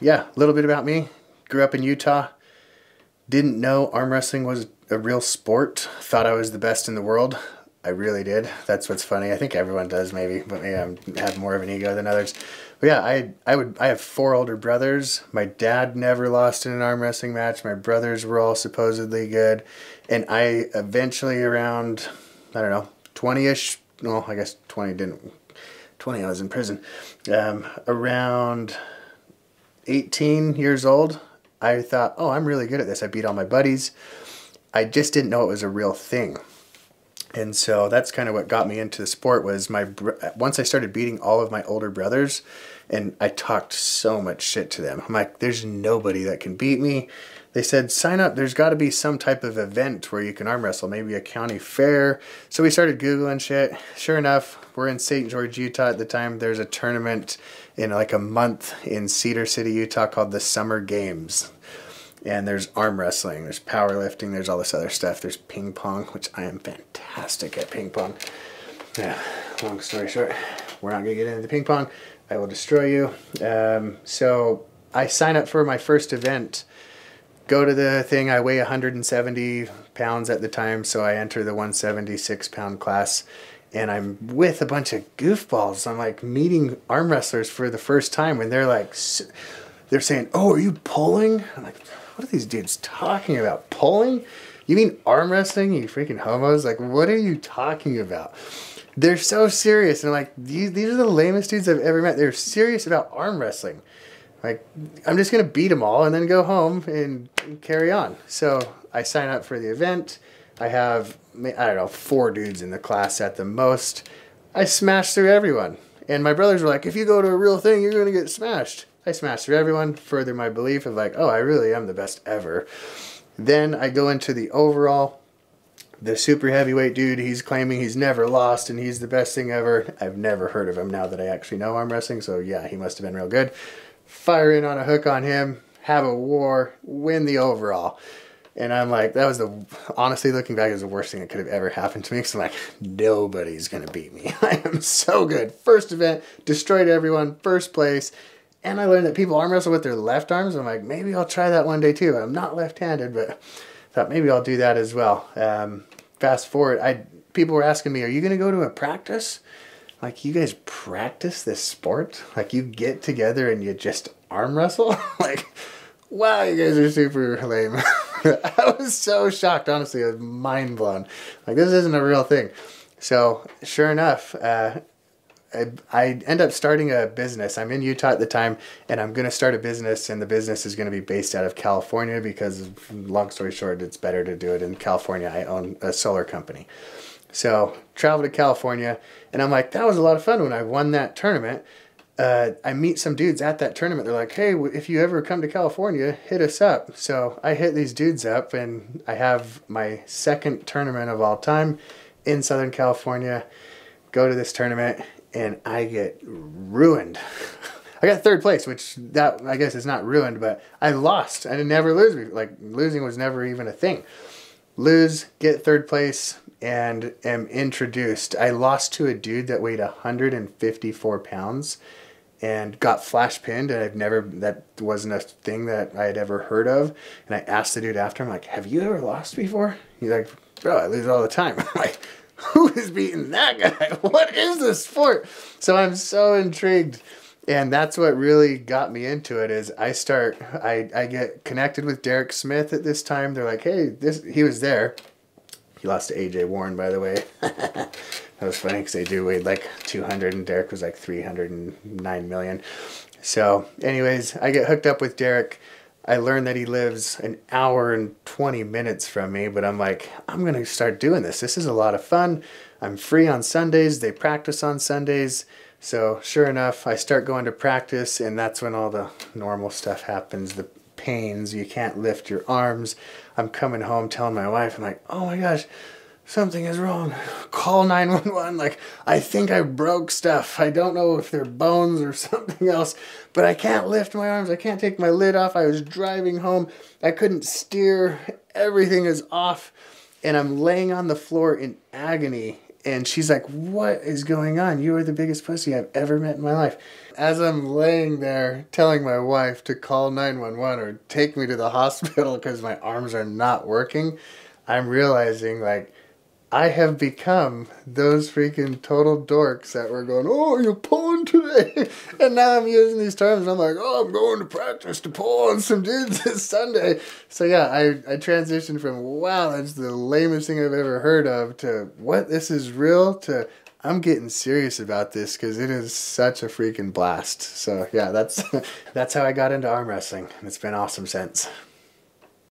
Yeah, a little bit about me. Grew up in Utah. Didn't know arm wrestling was a real sport. Thought I was the best in the world. I really did. That's what's funny. I think everyone does maybe, but maybe I have more of an ego than others. But yeah, I have four older brothers. My dad never lost in an arm wrestling match. My brothers were all supposedly good. And I eventually around, I don't know, 20-ish, no, I guess 20 didn't, 20 I was in prison. Around 18 years old, I thought, oh, I'm really good at this. I beat all my buddies. I just didn't know it was a real thing. And so that's kind of what got me into the sport was once I started beating all of my older brothers, and I talked so much shit to them. I'm like, there's nobody that can beat me. They said, sign up. There's got to be some type of event where you can arm wrestle, maybe a county fair. So we started Googling shit. Sure enough, we're in St. George, Utah at the time. There's a tournament in like a month in Cedar City, Utah called the Summer Games. And there's arm wrestling, there's powerlifting, there's all this other stuff. There's ping pong, which I am fantastic at ping pong. Yeah, long story short, we're not going to get into the ping pong. I will destroy you. So I sign up for my first event, go to the thing. I weigh 170 pounds at the time, so I enter the 176-pound class. And I'm with a bunch of goofballs. I'm like meeting arm wrestlers for the first time, and they're like, they're saying, oh, are you pulling? I'm like, what are these dudes talking about? Pulling? You mean arm wrestling, you freaking homos? Like, what are you talking about? They're so serious. And I'm like, these are the lamest dudes I've ever met. They're serious about arm wrestling. Like, I'm just going to beat them all and then go home and carry on. So I sign up for the event. I have, I don't know, 4 dudes in the class at the most. I smash through everyone. And my brothers were like, if you go to a real thing, you're going to get smashed. I smashed through everyone, further my belief of like, oh, I really am the best ever. Then I go into the overall. The super heavyweight dude, he's claiming he's never lost and he's the best thing ever. I've never heard of him now that I actually know arm wrestling, so yeah, he must have been real good. Fire in on a hook on him, have a war, win the overall. And I'm like, that was honestly looking back, it was the worst thing that could have ever happened to me. Because I'm like, nobody's going to beat me. I am so good. First event, destroyed everyone, first place. And I learned that people arm wrestle with their left arms. I'm like, maybe I'll try that one day too. I'm not left-handed, but thought maybe I'll do that as well. Fast forward, people were asking me, are you going to go to a practice? Like, you guys practice this sport? Like, you get together and you just arm wrestle? Like, wow, you guys are super lame. I was so shocked, honestly. I was mind blown. Like, this isn't a real thing. So, sure enough, I end up starting a business. I'm in Utah at the time, and I'm going to start a business, and the business is going to be based out of California because, long story short, it's better to do it in California. I own a solar company. So, travel to California, and I'm like, that was a lot of fun when I won that tournament. I meet some dudes at that tournament. They're like, hey, if you ever come to California, hit us up. So, I hit these dudes up, and I have my second tournament of all time in Southern California. Go to this tournament, and I get ruined. I got third place, which that I guess is not ruined, but I lost. I never lose. Like, losing was never even a thing. Lose, get third place, and am introduced. I lost to a dude that weighed 154 pounds and got flash pinned, and that wasn't a thing that I had ever heard of. And I asked the dude after, I'm like, have you ever lost before? He's like, bro, I lose all the time. I'm like, who is beating that guy? What is this sport? So I'm so intrigued. And that's what really got me into it is I get connected with Derek Smith at this time. They're like, hey, he was there. He lost to AJ Warren, by the way. That was funny because AJ weighed like 200 and Derek was like 309 million. So anyways, I get hooked up with Derek. I learned that he lives an hour and 20 minutes from me, but I'm like, I'm going to start doing this. This is a lot of fun. I'm free on Sundays. They practice on Sundays. So sure enough, I start going to practice, and that's when all the normal stuff happens. The pains, you can't lift your arms. I'm coming home telling my wife, I'm like, oh my gosh, something is wrong. Call 911. Like, I think I broke stuff. I don't know if they're bones or something else, but I can't lift my arms. I can't take my lid off. I was driving home. I couldn't steer. Everything is off. And I'm laying on the floor in agony. And she's like, what is going on? You are the biggest pussy I've ever met in my life. As I'm laying there telling my wife to call 911 or take me to the hospital because my arms are not working, I'm realizing, like, I have become those freaking total dorks that were going, oh, you're pulling today. And now I'm using these terms and I'm like, oh, I'm going to practice to pull on some dudes this Sunday. So yeah, I transitioned from, wow, that's the lamest thing I've ever heard of, to what, this is real, to I'm getting serious about this because it is such a freaking blast. So yeah, that's how I got into arm wrestling. And it's been awesome since.